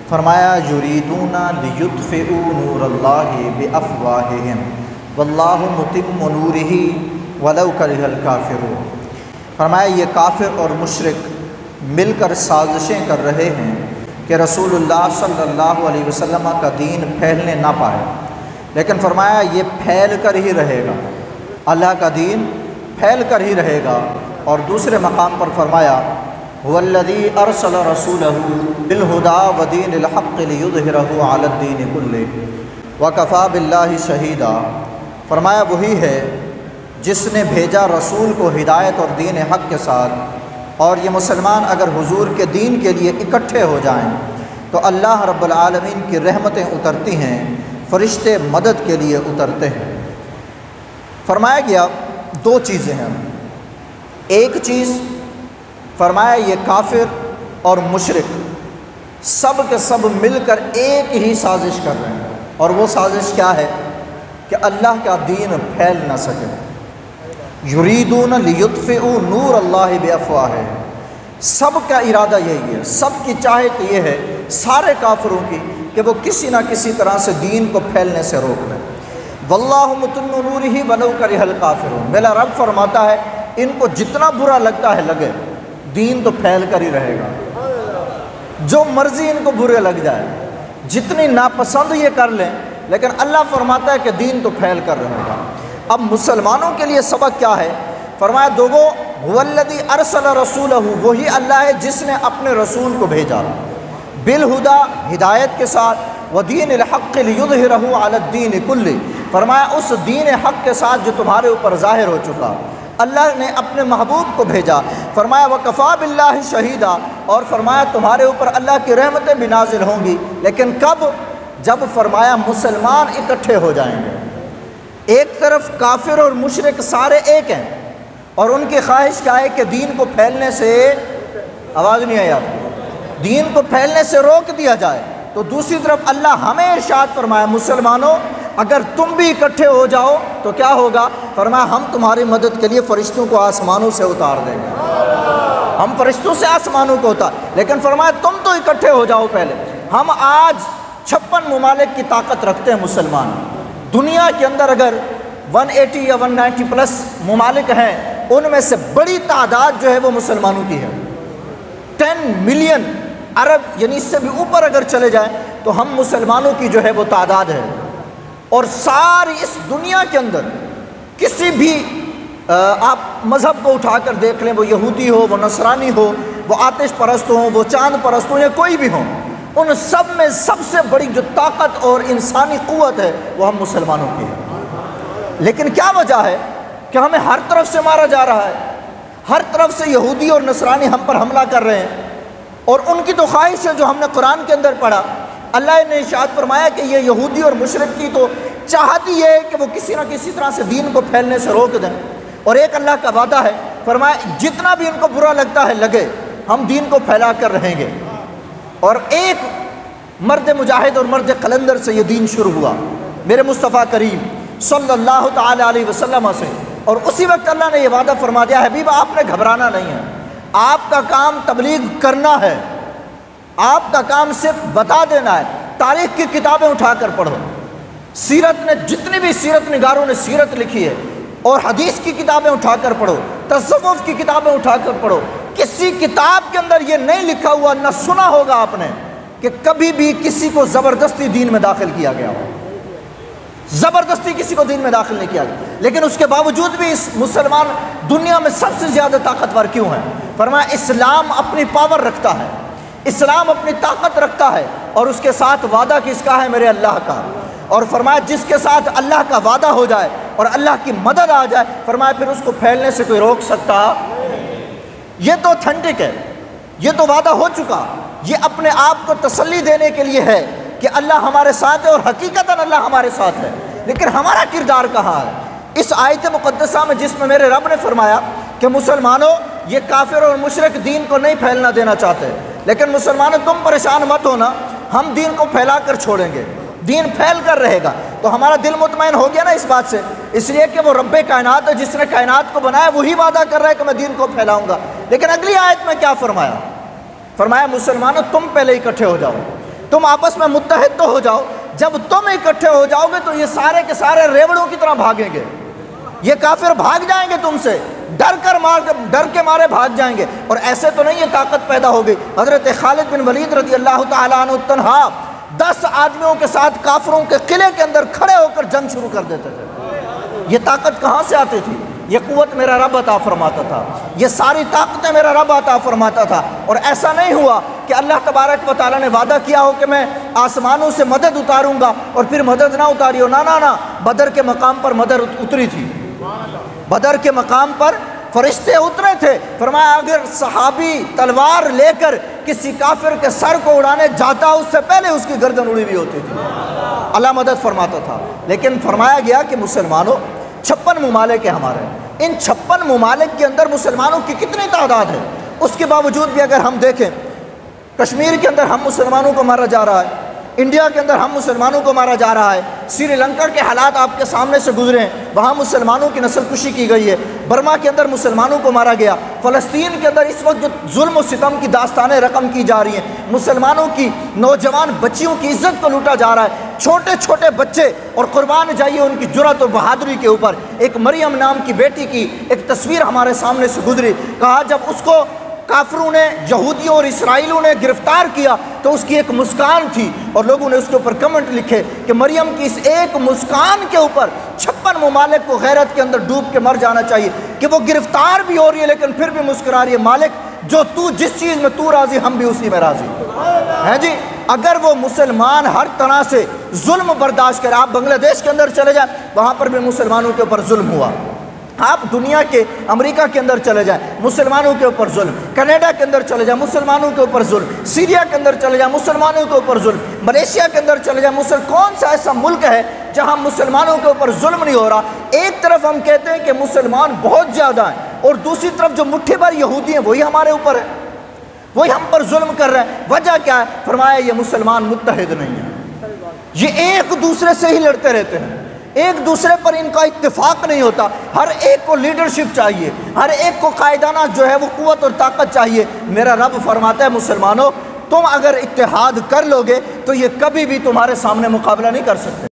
फरमाया युरीदूना लियुत्फ़िऊ नूरल्लाहि बिअफ़वाहिहिम वल्लाहु मुतिम्मु नूरिही वलौ करिहल काफ़िरून। फरमाया ये काफिर और मुशरिक मिलकर साजिशें कर रहे हैं कि रसूलुल्लाह सल्लल्लाहु अलैहि वसल्लम का दीन फैलने ना पाए, लेकिन फरमाया ये फैल कर ही रहेगा, अल्लाह का दीन फैल कर ही रहेगा। और दूसरे मकाम पर फरमाया हुवल्लज़ी अरसल रसूलहू बिलहुदा व दीनिल हक़्क़ि लियुज़हिरहू अलद्दीनि कुल्लिहि व कफ़ा बिल्लाहि शहीदा। फरमाया वही है जिसने भेजा रसूल को हिदायत और दीन हक़ के साथ, और ये मुसलमान अगर हुजूर के दीन के लिए इकट्ठे हो जाएं तो अल्लाह रब्बुल आलमीन की रहमतें उतरती हैं, फ़रिश्ते मदद के लिए उतरते हैं। फरमाया गया दो चीज़ें हैं। एक चीज़ फरमाया ये काफिर और मुशरिक सब के सब मिलकर एक ही साजिश कर रहे हैं, और वो साजिश क्या है कि अल्लाह का दीन फैल ना सके। युरीदून लियुत्फ़िऊ नूर अल्लाहि बिअफ़वाहिहिम, सब का इरादा यही है, सब की चाहत ये है सारे काफिरों की कि वो किसी ना किसी तरह से दीन को फैलने से रोक लें। वल्लाहु मुतिम्मु नूरिही वलौ करिहल काफ़िरून। मेरा रब फरमाता है इनको जितना बुरा लगता है लगे, दीन तो फैल कर ही रहेगा, जो मर्जी इनको बुरे लग जाए, जितनी नापसंद ये कर लें, लेकिन अल्लाह फरमाता है कि दीन तो फैल कर रहेगा। अब मुसलमानों के लिए सबक क्या है? फरमाया दोगो हुवल्लज़ी अरसल रसूलहू, वही अल्लाह है जिसने अपने रसूल को भेजा बिलहुदा हिदायत के साथ, व दीनिल हक़्क़ि लियुज़हिरहू अलद्दीनि कुल्लिहि। फरमाया उस दीन हक़ के साथ जो तुम्हारे ऊपर ज़ाहिर हो चुका, अल्लाह ने अपने महबूब को भेजा। फरमाया व कफ़ा बिल्लाहि शहीदा, और फरमाया तुम्हारे ऊपर अल्लाह की रहमतें भी नाजिल होंगी, लेकिन कब? जब फरमाया मुसलमान इकट्ठे हो जाएंगे। एक तरफ काफिर और मुशरिक सारे एक हैं, और उनकी ख्वाहिश क्या है कि दीन को फैलने से, आवाज़ नहीं आई आपको, दीन को फैलने से रोक दिया जाए। तो दूसरी तरफ अल्लाह हमें इरशाद फरमाया मुसलमानों अगर तुम भी इकट्ठे हो जाओ तो क्या होगा? फरमाया हम तुम्हारी मदद के लिए फ़रिश्तों को आसमानों से उतार देंगे, हम फरिश्तों से आसमानों को उतार। लेकिन फरमाया तुम तो इकट्ठे हो जाओ पहले। हम आज 56 ममालिक की ताकत रखते हैं मुसलमान। दुनिया के अंदर अगर 180 या 190 प्लस ममालिक हैं, उनमें से बड़ी तादाद जो है वो मुसलमानों की है। 10 मिलियन अरब, यानी इससे भी ऊपर अगर चले जाएं तो हम मुसलमानों की जो है वो तादाद है। और सारी इस दुनिया के अंदर किसी भी आप मज़हब को उठाकर देख लें, वो यहूदी हो, वो नसरानी हो, वो आतिश परस्त हो, वो चांद परस्त हो, या कोई भी हो, उन सब में सबसे बड़ी जो ताकत और इंसानी क़ुव्वत है वो हम मुसलमानों की है। लेकिन क्या वजह है कि हमें हर तरफ से मारा जा रहा है, हर तरफ से यहूदी और नसरानी हम पर हमला कर रहे हैं, और उनकी तो ख्वाहिश है जो हमने कुरान के अंदर पढ़ा। अल्लाह ने इरशाद फरमाया कि ये यहूदी और मुशरिक की तो चाहत ही है कि वो किसी ना किसी तरह से दीन को फैलने से रोक दें, और एक अल्लाह का वादा है, फरमाया जितना भी इनको बुरा लगता है लगे, हम दीन को फैला कर रहेंगे। और एक मर्द मुजाहिद और मर्द कलंदर से ये दीन शुरू हुआ, मेरे मुस्तफ़ा करीम सल्लल्लाहु ताला अलैहि वसल्लम से, और उसी वक्त अल्लाह ने यह वादा फरमा दिया, हबीब आपने घबराना नहीं है, आपका काम तबलीग करना है, आपका काम सिर्फ बता देना है। तारीख़ की किताबें उठाकर पढ़ो, सीरत ने जितनी भी सीरत निगारों ने सीरत लिखी है, और हदीस की किताबें उठाकर पढ़ो, तसव्वुफ़ की किताबें उठाकर पढ़ो, किसी किताब के अंदर ये नहीं लिखा हुआ, न सुना होगा आपने कि कभी भी किसी को ज़बरदस्ती दीन में दाखिल किया गया हो। ज़बरदस्ती किसी को दीन में दाखिल नहीं किया गया, लेकिन उसके बावजूद भी इस मुसलमान दुनिया में सबसे ज़्यादा ताकतवर क्यों है? फरमाया इस्लाम अपनी पावर रखता है, इस्लाम अपनी ताकत रखता है, और उसके साथ वादा किसका है? मेरे अल्लाह का। और फरमाया जिसके साथ अल्लाह का वादा हो जाए और अल्लाह की मदद आ जाए, फरमाया फिर उसको फैलने से कोई रोक सकता? ये तो ऑथेंटिक है, ये तो वादा हो चुका। ये अपने आप को तसल्ली देने के लिए है कि अल्लाह हमारे साथ है, और हकीकतन अल्लाह हमारे साथ है, लेकिन हमारा किरदार कहाँ है? इस आयत मुक़द्दसा में जिसमें मेरे रब ने फरमाया कि मुसलमानों ये काफिर और मुशरिक दीन को नहीं फैलना देना चाहते, लेकिन मुसलमानों तुम परेशान मत होना, हम दीन को फैला कर छोड़ेंगे, दीन फैल कर रहेगा। तो हमारा दिल मुतमईन हो गया ना इस बात से, इसलिए कि वो रब्बे कायनात है, जिसने कायनात को बनाया, वही वादा कर रहा है कि मैं दीन को फैलाऊंगा। लेकिन अगली आयत में क्या फरमाया? फरमाया मुसलमानों तुम पहले इकट्ठे हो जाओ, तुम आपस में मुत्तहिद तो हो जाओ। जब तुम इकट्ठे हो जाओगे तो ये सारे के सारे रेवड़ों की तरह भागेंगे, ये काफिर भाग जाएंगे तुमसे, डर के मारे भाग जाएंगे। और ऐसे तो नहीं ये ताकत पैदा हो गई। हज़रत खालिद बिन वलीद रज़ी अल्लाह तआला अन्हु तन्हा 10 आदमियों के साथ काफिरों के किले के अंदर खड़े होकर जंग शुरू कर देते थे। ये ताकत कहाँ से आती थी? ये कुव्वत मेरा रब अता फरमाता था, ये सारी ताकतें मेरा रब अता फरमाता था। और ऐसा नहीं हुआ कि अल्लाह तबारक व तआला ने वादा किया हो कि मैं आसमानों से मदद उतारूंगा और फिर मदद ना उतारी हो। ना ना ना, बदर के मकाम पर मदद उतरी थी। बदर के मकाम पर फरिश्ते उतरे थे। फरमाया अगर सहाबी तलवार लेकर किसी काफिर के सर को उड़ाने जाता उससे पहले उसकी गर्दन उड़ी हुई होती थी। अल्लाह मदद फरमाता था। लेकिन फरमाया गया कि मुसलमानों 56 ममालिक है हमारे, इन 56 ममालिक के अंदर मुसलमानों की कितनी तादाद है? उसके बावजूद भी अगर हम देखें, कश्मीर के अंदर हम मुसलमानों को मारा जा रहा है, इंडिया के अंदर हम मुसलमानों को मारा जा रहा है, श्रीलंका के हालात आपके सामने से गुजरे हैं, वहाँ मुसलमानों की नस्लकुशी की गई है, बर्मा के अंदर मुसलमानों को मारा गया, फ़लस्तीन के अंदर इस वक्त जो जुल्म और सितम की दास्तानें रकम की जा रही हैं, मुसलमानों की नौजवान बच्चियों की इज्जत को लूटा जा रहा है, छोटे छोटे बच्चे, और कुर्बान जाइए उनकी जुर्रत और बहादुरी के ऊपर। एक मरियम नाम की बेटी की एक तस्वीर हमारे सामने से गुजरी, कहा जब उसको काफिरों ने, यहूदियों और इसराइलियों ने गिरफ्तार किया तो उसकी एक मुस्कान थी, और लोगों ने उसके ऊपर कमेंट लिखे कि मरियम की इस एक मुस्कान के ऊपर 56 ममालिक को गैरत के अंदर डूब के मर जाना चाहिए कि वो गिरफ्तार भी हो रही है लेकिन फिर भी मुस्कुरा रही है। मालिक, जो तू जिस चीज़ में तू राज़ी, हम भी उसी में राज़ी हैं जी। अगर वो मुसलमान हर तरह से जुल्म बर्दाश्त करे, आप बांग्लादेश के अंदर चले जाए, वहाँ पर भी मुसलमानों के ऊपर जुल्म हुआ। आप दुनिया के अमेरिका के अंदर चले जाएं, मुसलमानों के ऊपर जुल्म, कनाडा के अंदर चले जाएं, मुसलमानों के ऊपर जुल्म, सीरिया के अंदर चले जाएं, मुसलमानों के ऊपर जुल्म, मलेशिया के अंदर चले जाएं, कौन सा ऐसा मुल्क है जहां मुसलमानों के ऊपर जुल्म नहीं हो रहा? एक तरफ हम कहते हैं कि मुसलमान बहुत ज़्यादा हैं और दूसरी तरफ जो मुट्ठी भर यहूदी हैं वही हमारे ऊपर है, वही हम पर जुल्म कर रहे हैं। वजह क्या है? फरमाया ये मुसलमान मुत्तहिद नहीं है, ये एक दूसरे से ही लड़ते रहते हैं, एक दूसरे पर इनका इत्तेफाक नहीं होता। हर एक को लीडरशिप चाहिए, हर एक को कायदाना जो है वो कुव्वत और ताकत चाहिए। मेरा रब फरमाता है मुसलमानों, तुम अगर इत्तेहाद कर लोगे तो ये कभी भी तुम्हारे सामने मुकाबला नहीं कर सकते।